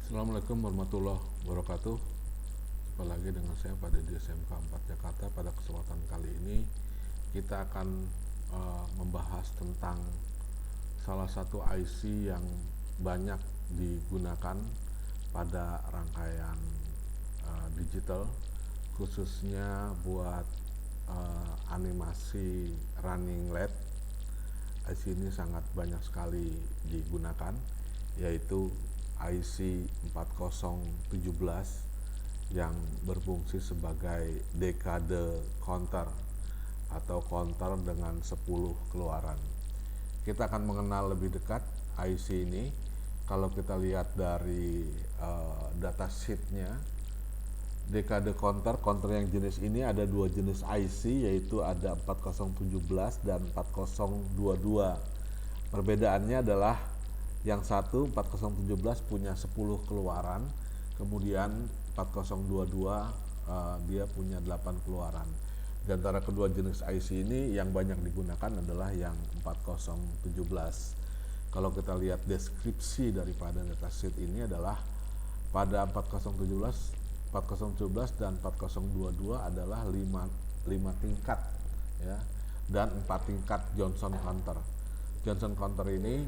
Assalamualaikum warahmatullahi wabarakatuh. Jumpa lagi dengan saya pada di SMK 4 Jakarta. Pada kesempatan kali ini kita akan membahas tentang salah satu IC yang banyak digunakan pada rangkaian digital, khususnya buat animasi running LED. IC ini sangat banyak sekali digunakan, yaitu IC 4017 yang berfungsi sebagai dekade counter atau counter dengan 10 keluaran. Kita akan mengenal lebih dekat IC ini. Kalau kita lihat dari datasheetnya, dekade counter yang jenis ini ada dua jenis IC, yaitu ada 4017 dan 4022. Perbedaannya adalah yang satu 4017 punya 10 keluaran, kemudian 4022 dia punya 8 keluaran. Di antara kedua jenis IC ini yang banyak digunakan adalah yang 4017. Kalau kita lihat deskripsi daripada datasheet ini adalah pada 4017 dan 4022 adalah 5 tingkat ya, dan 4 tingkat Johnson counter. Johnson counter ini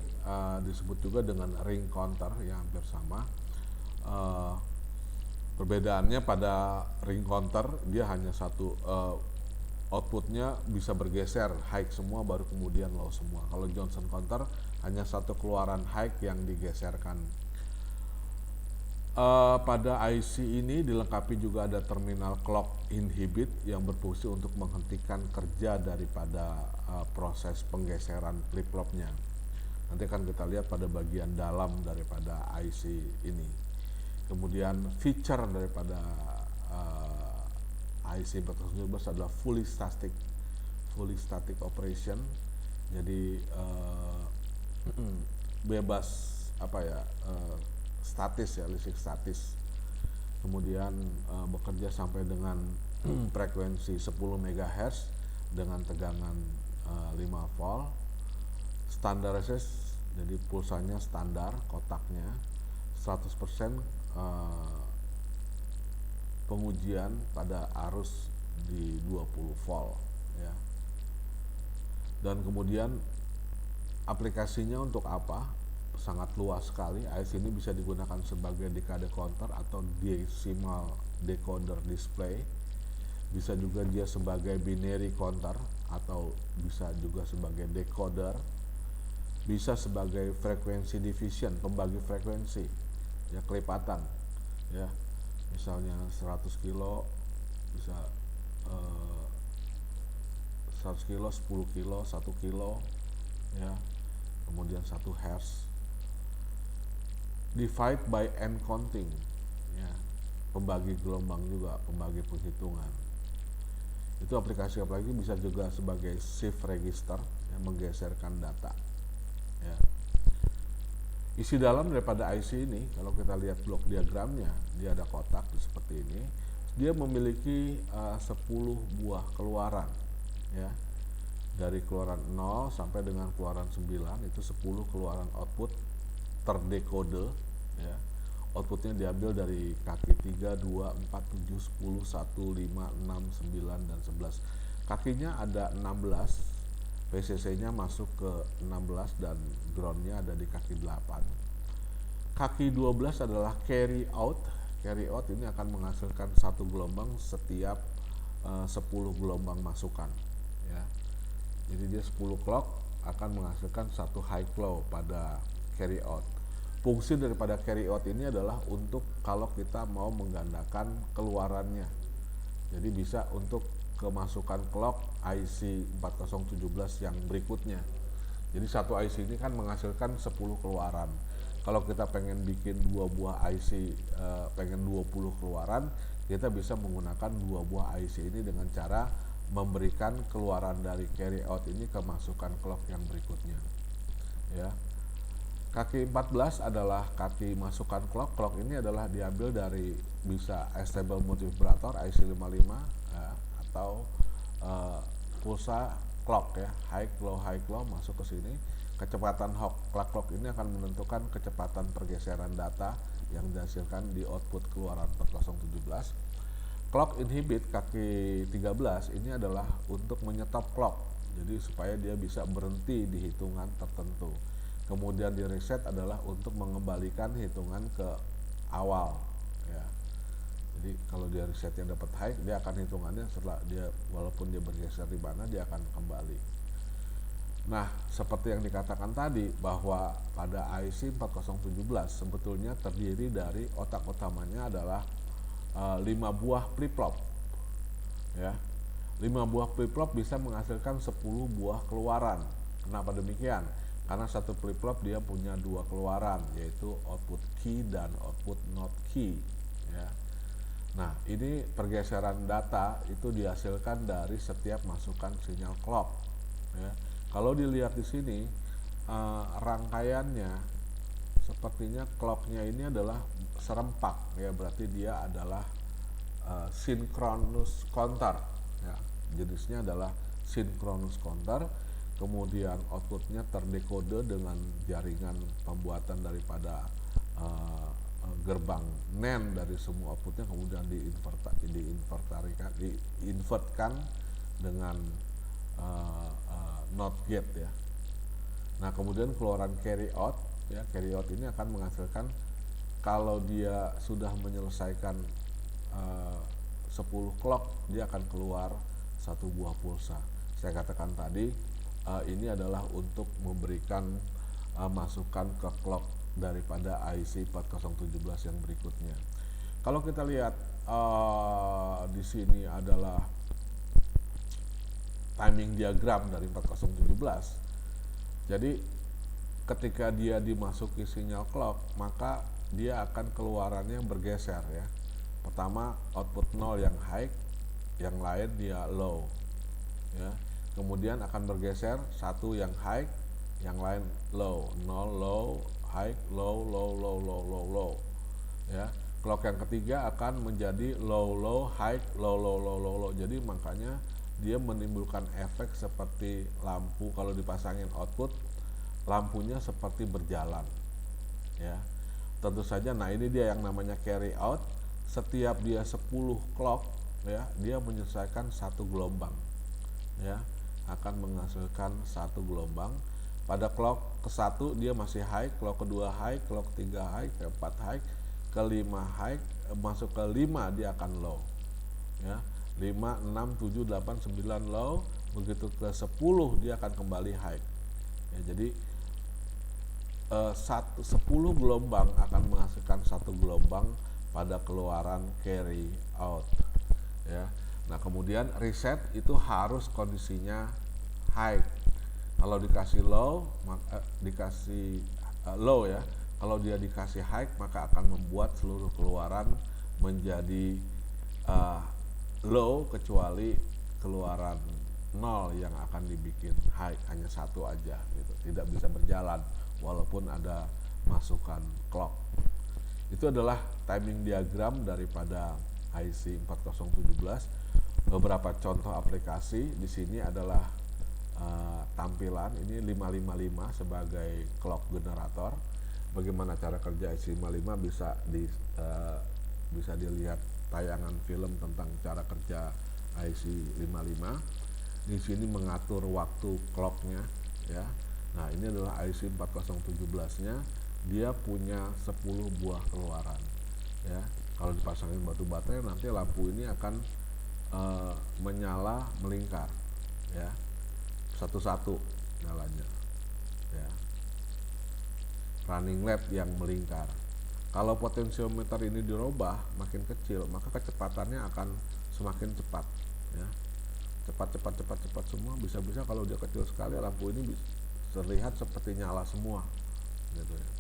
disebut juga dengan ring counter yang hampir sama. Perbedaannya pada ring counter dia hanya satu, outputnya bisa bergeser, high semua baru kemudian low semua. Kalau Johnson counter hanya satu keluaran high yang digeserkan. Pada IC ini dilengkapi juga ada terminal clock inhibit yang berfungsi untuk menghentikan kerja daripada proses penggeseran flip-flopnya. Nanti akan kita lihat pada bagian dalam daripada IC ini. Kemudian feature daripada IC 4017 adalah fully static operation. Jadi bebas statis ya, listrik statis. Kemudian bekerja sampai dengan frekuensi 10 MHz dengan tegangan 5 volt. Standarized, jadi pulsanya standar, kotaknya 100% pengujian pada arus di 20 volt ya. Dan kemudian aplikasinya untuk apa? Sangat luas sekali. IC ini bisa digunakan sebagai dekade counter atau decimal decoder display. Bisa juga dia sebagai binary counter atau bisa juga sebagai decoder. Bisa sebagai frekuensi division, pembagi frekuensi ya, kelipatan ya. Misalnya 100 kilo bisa 100 kilo, 10 kilo, 1 kilo ya. Kemudian 1 Hz. Divide by end counting ya, pembagi gelombang juga, pembagi penghitungan. Itu aplikasi bisa juga sebagai shift register yang menggeserkan data ya. Isi dalam daripada IC ini, kalau kita lihat blok diagramnya, dia ada kotak seperti ini. Dia memiliki 10 buah keluaran ya. Dari keluaran 0 sampai dengan keluaran 9 itu 10 keluaran output terdekode ya. Outputnya diambil dari kaki 3, 2, 4, 7, 10, 1, 5, 6, 9, dan 11. Kakinya ada 16, PCC-nya masuk ke 16 dan ground-nya ada di kaki 8. Kaki 12 adalah carry out. Carry out ini akan menghasilkan satu gelombang setiap 10 gelombang masukan ya. Jadi dia 10 clock akan menghasilkan satu high flow pada carry out. Fungsi daripada carry out ini adalah untuk kalau kita mau menggandakan keluarannya. Jadi bisa untuk kemasukan clock IC 4017 yang berikutnya. Jadi satu IC ini kan menghasilkan 10 keluaran. Kalau kita pengen bikin 2 buah IC, pengen 20 keluaran, kita bisa menggunakan 2 buah IC ini dengan cara memberikan keluaran dari carry out ini ke masukan clock yang berikutnya ya. Kaki 14 adalah kaki masukan clock. Clock ini adalah diambil dari bisa stable multivibrator IC 55 ya, atau pulsa clock ya, high low masuk ke sini. Kecepatan clock ini akan menentukan kecepatan pergeseran data yang dihasilkan di output keluaran 4017. Clock inhibit kaki 13 ini adalah untuk menyetop clock, jadi supaya dia bisa berhenti di hitungan tertentu. Kemudian di reset adalah untuk mengembalikan hitungan ke awal, ya. Jadi kalau dia resetnya dapat high, dia akan hitungannya setelah dia, walaupun dia bergeser di mana, dia akan kembali. Nah, seperti yang dikatakan tadi bahwa pada IC 4017 sebetulnya terdiri dari otak utamanya adalah 5 buah flip-flop, ya. 5 buah flip-flop bisa menghasilkan 10 buah keluaran. Kenapa demikian? Karena satu flip-flop dia punya 2 keluaran, yaitu output key dan output not key, ya. Nah, ini pergeseran data itu dihasilkan dari setiap masukan sinyal clock, ya. Kalau dilihat di sini rangkaiannya sepertinya clocknya ini adalah serempak, ya, berarti dia adalah synchronous counter, ya. Jenisnya adalah synchronous counter. Kemudian outputnya terdekode dengan jaringan pembuatan daripada gerbang NAND dari semua outputnya, kemudian diinvertkan dengan NOT gate, ya. Nah, kemudian keluaran carry out, ya, carry out ini akan menghasilkan, kalau dia sudah menyelesaikan 10 clock, dia akan keluar satu buah pulsa. Saya katakan tadi ini adalah untuk memberikan masukan ke clock daripada IC 4017 yang berikutnya. Kalau kita lihat di sini adalah timing diagram dari 4017. Jadi ketika dia dimasuki sinyal clock, maka dia akan keluarannya bergeser, ya. Pertama output 0 yang high, yang lain dia low, ya. Kemudian akan bergeser satu yang high, yang lain low, 0 low, high, low, low, low, low, low, low, ya. Clock yang ketiga akan menjadi low, low, high, low, low, low, low, low. Jadi makanya dia menimbulkan efek seperti lampu kalau dipasangin output, lampunya seperti berjalan, ya. Tentu saja, nah ini dia yang namanya carry out. Setiap dia 10 clock, ya, dia menyelesaikan satu gelombang, ya, akan menghasilkan satu gelombang. Pada clock ke-1 dia masih high, clock kedua high, clock ketiga high, keempat high, kelima high, masuk ke 5 dia akan low, ya. 5, 6, 7, 8, 9 low, begitu ke 10 dia akan kembali high, ya. Jadi 10 gelombang akan menghasilkan satu gelombang pada keluaran carry out, ya. Nah, kemudian reset itu harus kondisinya high. Kalau dikasih low, dikasih low, ya. Kalau dia dikasih high, maka akan membuat seluruh keluaran menjadi low, kecuali keluaran 0 yang akan dibikin high, hanya satu aja, gitu. Tidak bisa berjalan walaupun ada masukan clock. Itu adalah timing diagram daripada IC 4017. Beberapa contoh aplikasi di sini adalah tampilan ini 555 sebagai clock generator. Bagaimana cara kerja IC 55 bisa dilihat tayangan film tentang cara kerja IC 55. Di sini mengatur waktu clocknya, ya. Nah, ini adalah IC 4017-nya. Dia punya 10 buah keluaran, ya. Kalau dipasangin batu baterai, nanti lampu ini akan menyala melingkar, ya, satu-satu nyalanya, ya. Running LED yang melingkar. Kalau potensiometer ini dirubah makin kecil, maka kecepatannya akan semakin cepat, ya. Cepat semua. Bisa-bisa kalau dia kecil sekali, lampu ini terlihat seperti nyala semua, gitu, ya.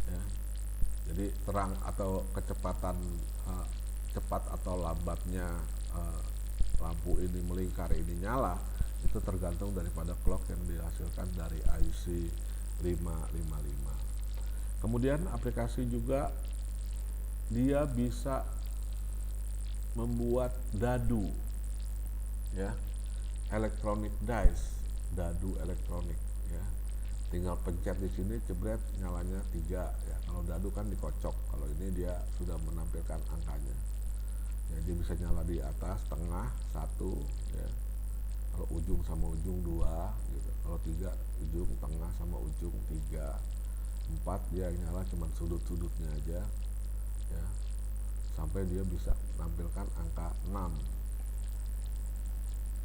Ya. Jadi terang atau kecepatan cepat atau lambatnya lampu ini melingkar, ini nyala, itu tergantung daripada clock yang dihasilkan dari IC 555. Kemudian aplikasi juga dia bisa membuat dadu, ya, electronic dice, dadu elektronik, ya. tinggal pencet di sini, jebret, nyalanya 3 ya. Kalau dadu kan dikocok, kalau ini dia sudah menampilkan angkanya ya. Dia bisa nyala di atas, tengah 1 ya, kalau ujung sama ujung 2 gitu. Kalau 3 ujung, tengah sama ujung 3. 4 dia nyala cuman sudut-sudutnya aja ya, sampai dia bisa menampilkan angka 6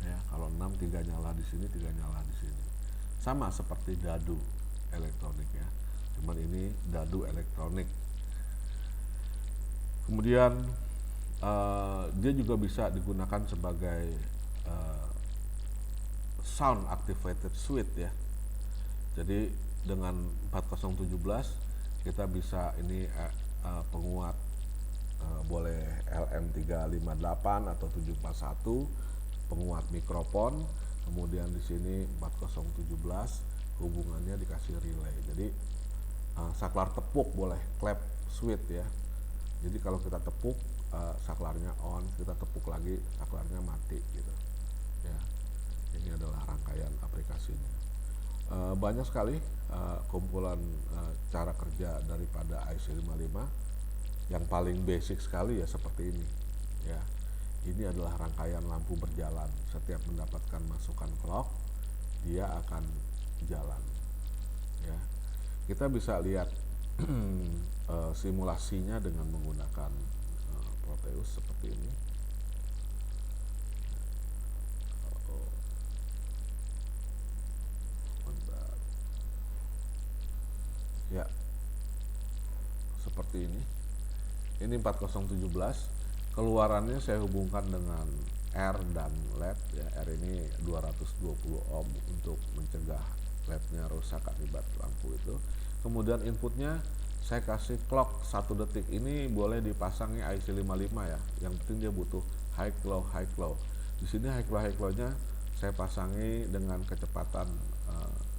ya. Kalau 6 3 nyala di sini, 3 nyala di sini. Sama seperti dadu elektronik ya, cuman ini dadu elektronik. Kemudian dia juga bisa digunakan sebagai sound activated switch ya. Jadi dengan 4017 kita bisa ini penguat boleh LM358 atau 741, penguat mikrofon. Kemudian di sini 4017 hubungannya dikasih relay. Jadi saklar tepuk boleh clap switch ya. Jadi kalau kita tepuk saklarnya on, kita tepuk lagi saklarnya mati gitu ya. Ini adalah rangkaian aplikasinya. Banyak sekali kumpulan cara kerja daripada IC55. Yang paling basic sekali ya seperti ini ya. Ini adalah rangkaian lampu berjalan. Setiap mendapatkan masukan clock, dia akan jalan ya. Kita bisa lihat simulasinya dengan menggunakan Proteus seperti ini. Ya, seperti ini. Ini 4017. Keluarannya saya hubungkan dengan R dan LED ya. R ini 220 ohm untuk mencegah LED-nya rusak akibat lampu itu. Kemudian inputnya saya kasih clock 1 detik. Ini boleh dipasangi IC55 ya. Yang penting dia butuh high glow. Di sini high glow-nya saya pasangi dengan kecepatan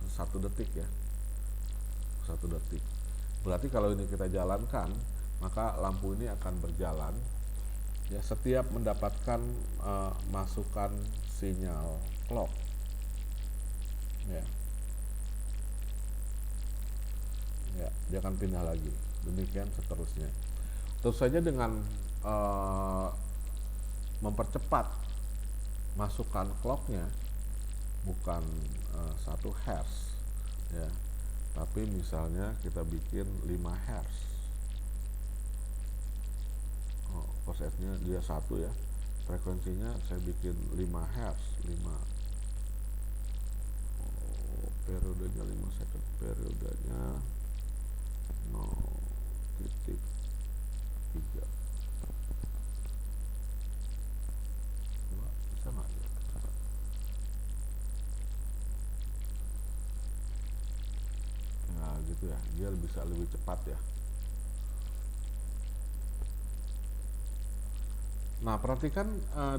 1 detik ya. 1 detik. Berarti kalau ini kita jalankan, maka lampu ini akan berjalan ya setiap mendapatkan masukan sinyal clock ya. Ya, dia akan pindah lagi. Demikian seterusnya. Tentu saja dengan mempercepat masukan clocknya bukan 1 Hz ya, tapi misalnya kita bikin 5 Hz. Cos F-nya dia 1 ya, frekuensinya saya bikin 5 Hz, 5 periodenya 5 second, periodenya 0,3. Bisa nggak ya? Nah gitu ya, dia bisa lebih cepat ya. Nah perhatikan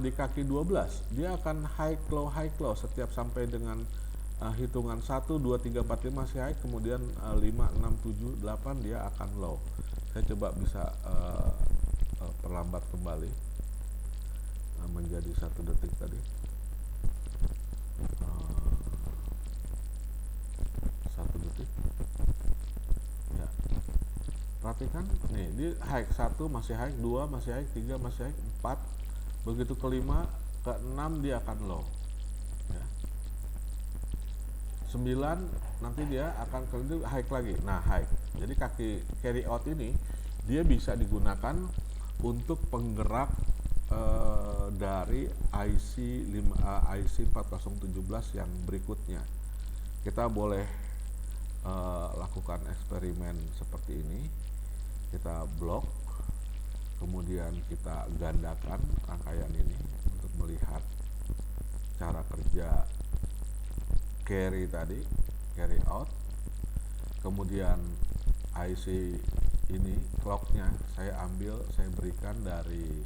di kaki 12 dia akan high glow setiap sampai dengan hitungan 1, 2, 3, 4, 5 masih high, kemudian 5, 6, 7, 8 dia akan low. Saya coba bisa perlambat kembali menjadi 1 detik tadi. 1 detik ya. Perhatikan nih, di high 1 masih high, 2 masih high, 3 masih high, 4 begitu ke 5, ke 6 dia akan low ya. 9 nanti dia akan ke high lagi. Nah high, jadi kaki carry out ini dia bisa digunakan untuk penggerak dari IC 4017 yang berikutnya. Kita boleh lakukan eksperimen seperti ini. Kita blok, kemudian kita gandakan rangkaian ini untuk melihat cara kerja carry tadi, carry out. Kemudian IC ini clocknya saya ambil, saya berikan dari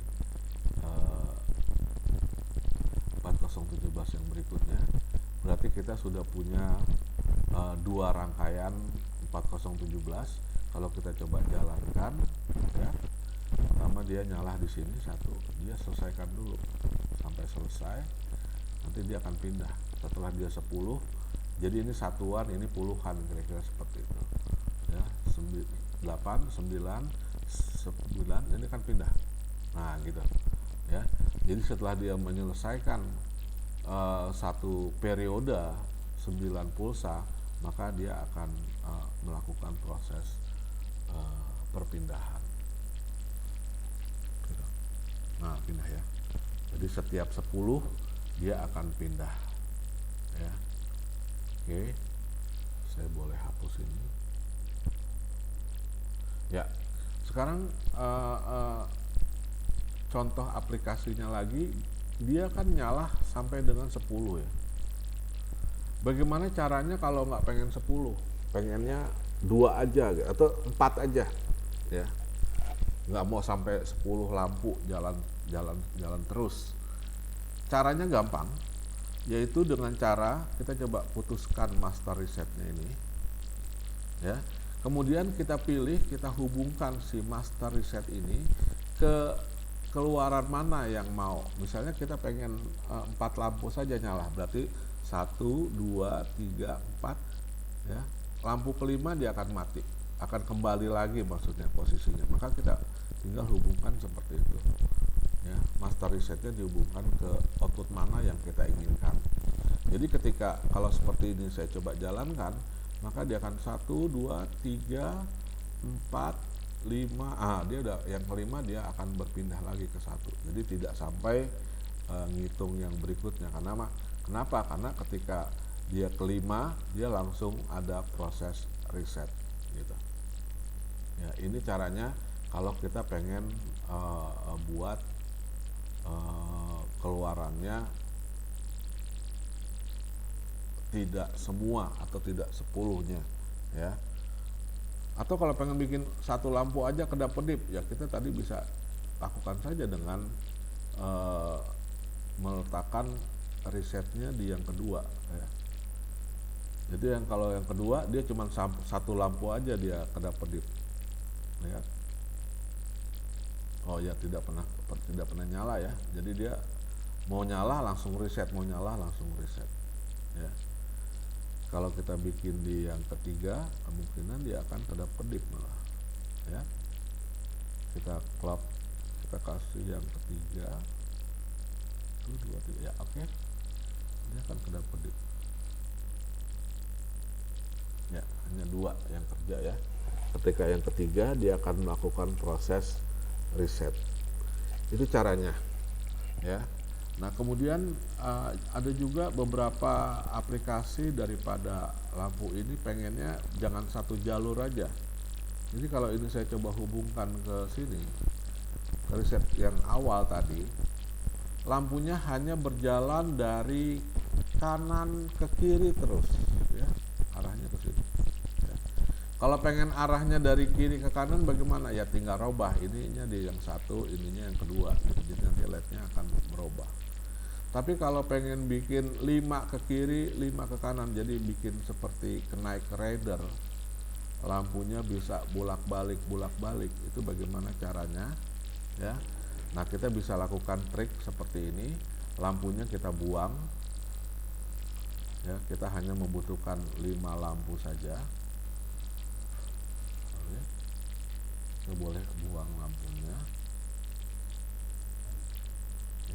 4017 yang berikutnya. Berarti kita sudah punya 2 rangkaian 4017. Kalau kita coba jalankan ya, pertama dia nyala di sini 1, dia selesaikan dulu sampai selesai, nanti dia akan pindah. Setelah dia 10 Jadi ini satuan, ini puluhan, kira-kira seperti itu. Ya, 8, 9, 9, ini kan pindah. Nah, gitu. Ya. Jadi setelah dia menyelesaikan satu periode 9 pulsa, maka dia akan melakukan proses perpindahan. Gitu. Nah, pindah ya. Jadi setiap 10 dia akan pindah. Ya. Oke. Saya boleh hapus ini. Ya. Sekarang contoh aplikasinya lagi, dia kan nyala sampai dengan 10 ya. Bagaimana caranya kalau nggak pengen 10, pengennya 2 aja atau 4 aja ya, nggak mau sampai 10 lampu jalan terus. Caranya gampang, yaitu dengan cara kita coba putuskan master resetnya ini ya, kemudian kita pilih, kita hubungkan si master reset ini ke keluaran mana yang mau. Misalnya kita pengen 4 lampu saja nyala, berarti 1, 2, 3, 4 ya. Lampu kelima dia akan mati, akan kembali lagi maksudnya posisinya. Maka kita tinggal hubungkan seperti itu ya. Master resetnya dihubungkan ke output mana yang kita inginkan. Jadi ketika kalau seperti ini saya coba jalankan, maka dia akan 1, 2, 3, 4, 5. Dia udah yang kelima, dia akan berpindah lagi ke 1. Jadi tidak sampai ngitung yang berikutnya. Kenapa? Karena ketika dia kelima, dia langsung ada proses reset gitu. Ya, ini caranya kalau kita pengen buat keluarannya tidak semua atau tidak 10-nya ya. Atau kalau pengen bikin 1 lampu aja kedap-kedip, ya kita tadi bisa lakukan saja dengan meletakkan resetnya di yang kedua ya. Jadi kalau yang kedua dia cuma 1 lampu aja dia kedap-kedip. Lihat. Oh ya, tidak pernah nyala ya. Jadi dia mau nyala langsung reset, mau nyala langsung reset. Ya. Kalau kita bikin di yang ketiga, kemungkinan dia akan kedap-kedip malah. Ya. Kita klop, kita kasih yang ketiga. 1, 2, 3 ya, oke. Dia akan kedap-kedip. Ya, hanya 2 yang kerja ya. Ketika yang ketiga dia akan melakukan proses reset. Itu caranya ya. Nah, kemudian ada juga beberapa aplikasi daripada lampu ini pengennya jangan 1 jalur aja. Jadi kalau ini saya coba hubungkan ke sini, ke reset yang awal tadi, lampunya hanya berjalan dari kanan ke kiri terus ya, arahnya ke sini ya. Kalau pengen arahnya dari kiri ke kanan bagaimana? Ya tinggal robah ininya di yang 1, ininya yang kedua gitu. Jadi nanti LED-nya akan berubah. Tapi kalau pengen bikin 5 ke kiri, 5 ke kanan, jadi bikin seperti kenaik rider, lampunya bisa bolak-balik, itu bagaimana caranya ya. Nah, kita bisa lakukan trik seperti ini, lampunya kita buang ya, kita hanya membutuhkan 5 lampu saja. Oke. Kita boleh buang lampunya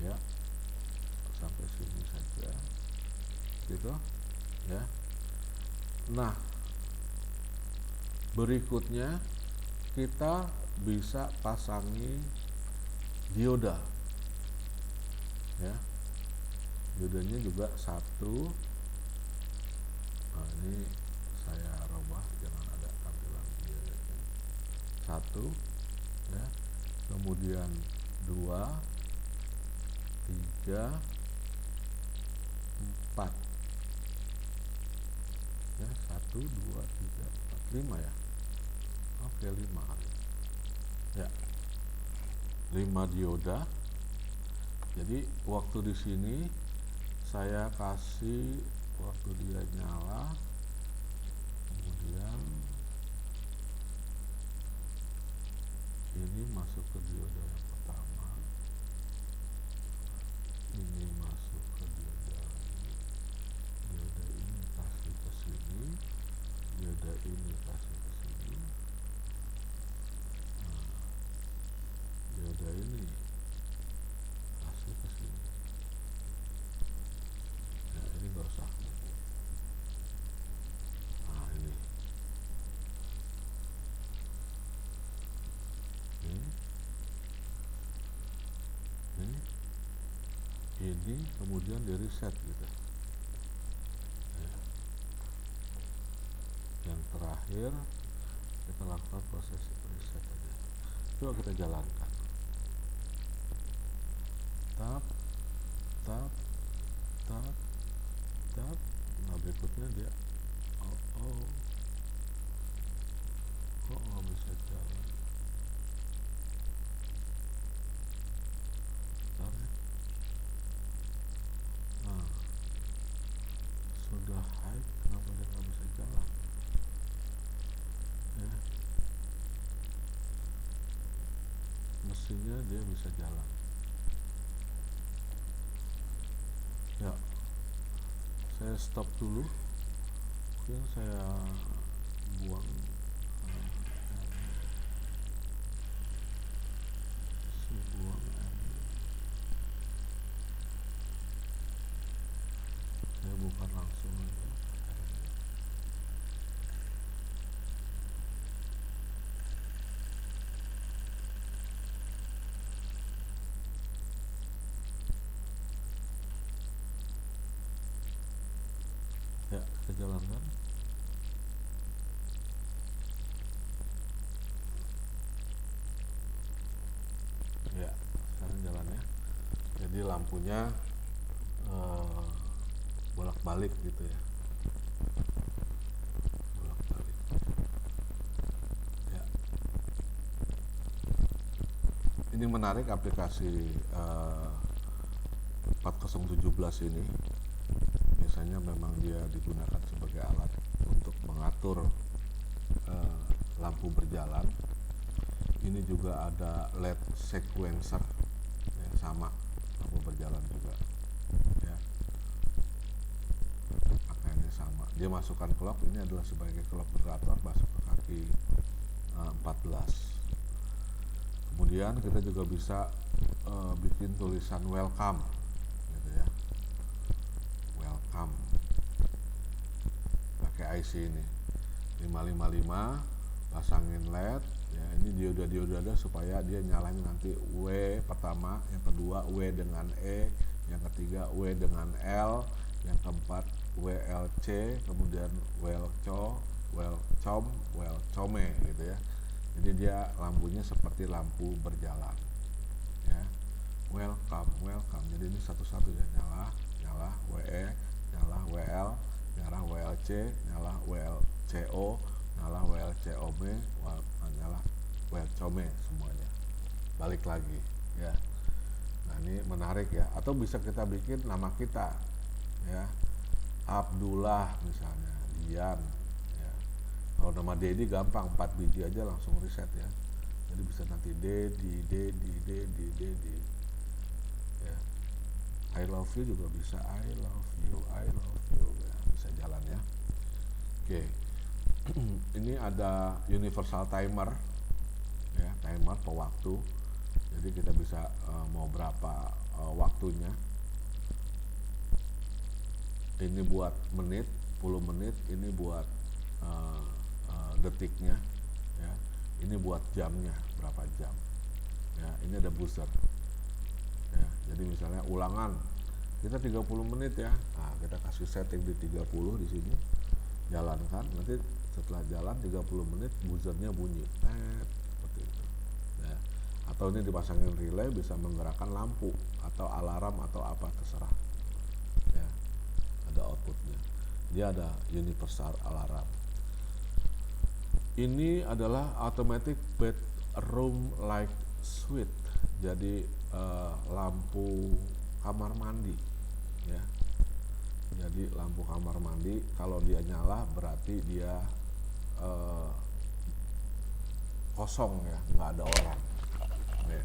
ya, sampai sini saja gitu ya. Nah, berikutnya kita bisa pasangi dioda ya. Diodanya juga 1. Nah, ini saya robah jangan ada tampilan diodanya. 1 ya, kemudian 2, 3, 4 ya. 1, 2, 3, 4, 5 ya. Oke, 5 ya, 5 dioda. Jadi waktu di sini saya kasih waktu dia nyala, kemudian ini masuk ke dioda yang pertama, ini masuk ke dioda ini kasih ini kemudian di reset gitu ya. Yang terakhir kita lakukan proses reset aja. Coba kita jalankan. Tap, tap, tap, tap. Nah berikutnya dia kok nggak bisa jalan. Bentar ya. Nah sudah high, kenapa dia nggak bisa jalan ya. Mestinya dia bisa jalan ya. Saya stop dulu, mungkin saya buang saya bukan langsung aja. Ya kita jalankan. Ya sekarang jalannya, jadi lampunya bolak-balik gitu ya, bolak-balik ya. Ini menarik aplikasi 4017 ini. Biasanya memang dia digunakan sebagai alat untuk mengatur lampu berjalan. Ini juga ada LED sequencer ya, sama lampu berjalan juga ya, pakaiannya sama. Dia masukkan clock, ini adalah sebagai clock generator, masuk ke kaki 14. Kemudian kita juga bisa bikin tulisan welcome gitu ya, welcome pakai IC ini 555, pasangin LED ya. Ini dioda supaya dia nyalanya nanti W pertama, yang kedua W dengan E, yang ketiga W dengan L, yang keempat WLC, kemudian welcome gitu ya. Jadi dia lampunya seperti lampu berjalan ya, welcome. Jadi ini satu-satu ya, nyala WE, nyala WL, nyala WLC, nyala WLCO, nyala WLCOM, nyala WLCOM, semuanya balik lagi ya. Nah ini menarik ya. Atau bisa kita bikin nama kita ya, Abdullah misalnya, Dian ya. Kalau nama Dedi gampang, 4 biji aja langsung reset ya. Jadi bisa nanti Dedi ya. I love you juga bisa, I love you ya, bisa jalan ya. Oke. Ini ada universal timer ya, timer pewaktu. Jadi kita bisa mau berapa waktunya. Ini buat menit, 10 menit, ini buat detiknya ya. Ini buat jamnya, berapa jam ya. Ini ada buzzer ya. Jadi misalnya ulangan kita 30 menit ya. Nah, kita kasih setting di 30 di sini. Jalankan, nanti setelah jalan 30 menit buzzernya bunyi. Seperti itu ya. Atau ini dipasangin relay, bisa menggerakkan lampu atau alarm atau apa terserah ya. Ada outputnya. Dia ada universal alarm. Ini adalah automatic bedroom light switch. Jadi lampu kamar mandi ya. Jadi lampu kamar mandi kalau dia nyala berarti dia kosong ya, nggak ada orang ya.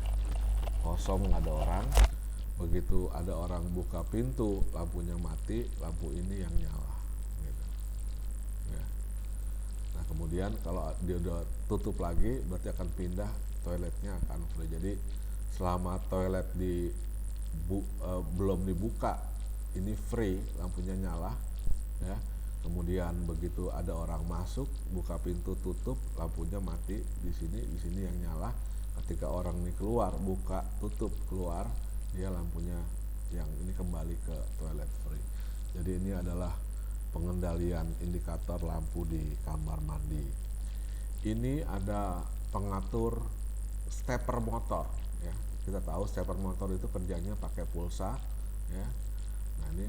Kosong, nggak ada orang. Begitu ada orang buka pintu, lampunya mati, lampu ini yang nyala gitu ya. Nah kemudian kalau dia udah tutup lagi berarti akan pindah, toiletnya akan free. Jadi selama toilet belum dibuka, ini free, lampunya nyala ya. Kemudian begitu ada orang masuk, buka pintu, tutup, lampunya mati di sini yang nyala. Ketika orang ini keluar, buka, tutup, keluar, dia lampunya yang ini kembali ke toilet free. Jadi ini adalah pengendalian indikator lampu di kamar mandi. Ini ada pengatur stepper motor ya. Kita tahu stepper motor itu kerjanya pakai pulsa ya. Nah, ini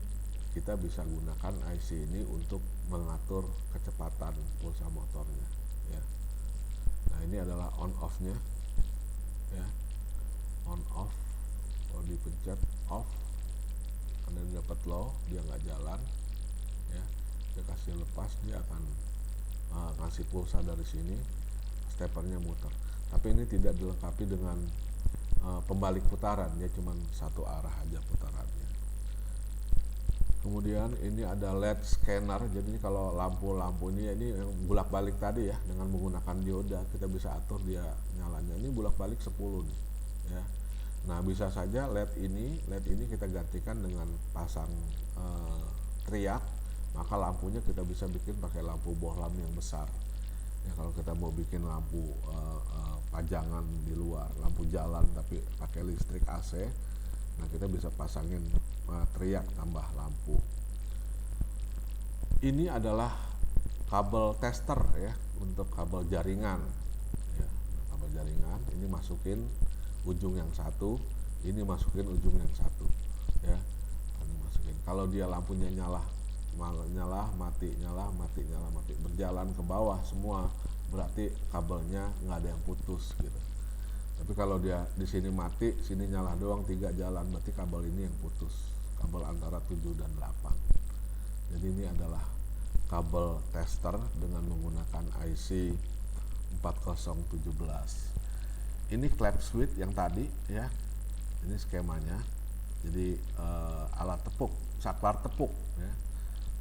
kita bisa gunakan IC ini untuk mengatur kecepatan pulsa motornya ya. Nah, ini adalah on off-nya ya. On off, kalau dipencet off, karena ini dapat low, dia nggak jalan ya. Dia kasih lepas, dia akan ngasih pulsa dari sini, steppernya muter. Tapi ini tidak dilengkapi dengan pembalik putaran, dia cuma satu arah aja putarannya. Kemudian ini ada LED scanner, jadi ini kalau lampu-lampu ini yang bolak-balik tadi ya, dengan menggunakan dioda kita bisa atur dia nyalanya. Ini bolak-balik 10 nih ya. Nah, bisa saja LED ini kita gantikan dengan pasang triak, maka lampunya kita bisa bikin pakai lampu bohlam yang besar. Ya, kalau kita mau bikin lampu pajangan di luar, lampu jalan tapi pakai listrik AC, nah kita bisa pasangin triak tambah lampu. Ini adalah kabel tester ya, untuk kabel jaringan. Ya, kabel jaringan ini masukin ujung yang satu, ini masukin ujung yang satu. Ya, ini masukin. Kalau dia lampunya nyala mati, nyala mati, berjalan ke bawah semua, berarti kabelnya nggak ada yang putus gitu. Tapi kalau dia di sini mati, sini nyala doang, 3 jalan, berarti kabel ini yang putus, kabel antara 7 dan 8. Jadi ini adalah kabel tester dengan menggunakan IC 4017. Ini klep switch yang tadi ya, ini skemanya. Jadi alat tepuk, saklar tepuk ya.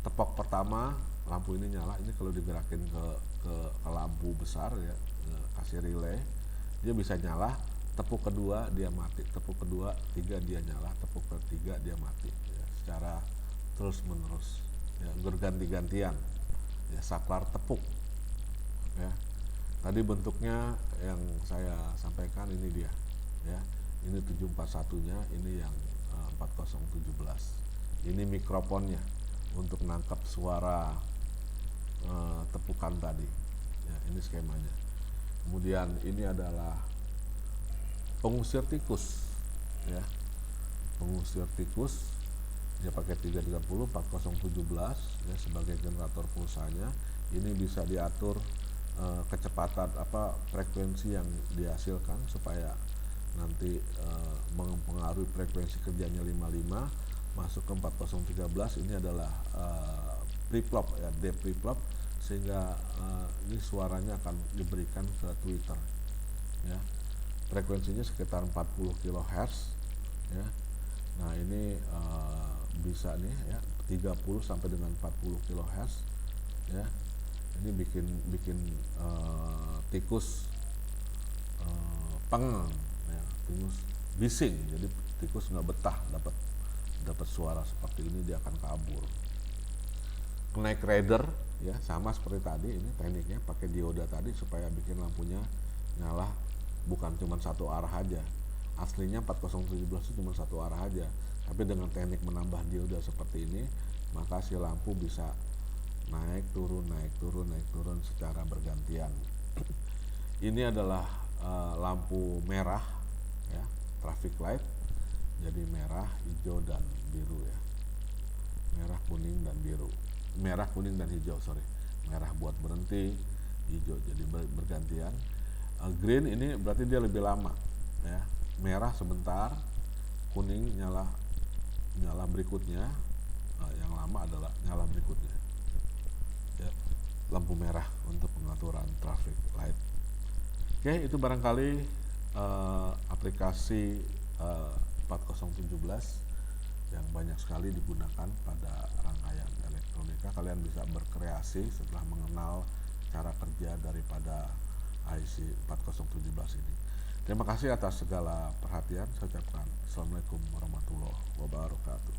Tepok pertama lampu ini nyala, ini kalau digerakin ke lampu besar ya, kasih relay, dia bisa nyala. Tepuk kedua dia mati, tepuk kedua, 3 dia nyala, tepuk ketiga dia mati ya, secara terus menerus ya, berganti-gantian ya, saklar tepuk ya. Tadi bentuknya yang saya sampaikan ini dia ya, ini 741-nya, ini yang 4017. Ini mikrofonnya untuk nangkap suara tepukan tadi ya, ini skemanya. Kemudian ini adalah pengusir tikus ya, pengusir tikus, dia pakai 330 4017 ya sebagai generator pulsanya. Ini bisa diatur kecepatan frekuensi yang dihasilkan supaya nanti mempengaruhi frekuensi kerjanya 55 masuk ke 4013. Ini adalah pre-flop ya, D pre-flop, sehingga ini suaranya akan diberikan ke tweeter ya. Frekuensinya sekitar 40 kHz ya. Nah, ini bisa nih ya 30 sampai dengan 40 kHz ya. Ini bikin tikus pengen ya, tikus bising, jadi tikus nggak betah dapat suara seperti ini, dia akan kabur. Knight Rider ya, sama seperti tadi, ini tekniknya pakai dioda tadi supaya bikin lampunya nyala bukan cuma satu arah aja. Aslinya 4017 itu cuma satu arah aja, tapi dengan teknik menambah dioda seperti ini, maka si lampu bisa naik turun secara bergantian. Ini adalah lampu merah ya, traffic light. Jadi merah, hijau, dan biru ya. Merah, kuning, dan biru. Merah, kuning, dan hijau, sorry. Merah buat berhenti, hijau jadi bergantian. Green ini berarti dia lebih lama ya. Merah sebentar, kuning nyala berikutnya, yang lama adalah nyala berikutnya ya. Lampu merah untuk pengaturan traffic light. Oke, itu barangkali aplikasi 4017 yang banyak sekali digunakan pada rangkaian elektronika. Kalian bisa berkreasi setelah mengenal cara kerja daripada IC 4017 ini. Terima kasih atas segala perhatian. Saya ucapkan Assalamualaikum warahmatullahi wabarakatuh.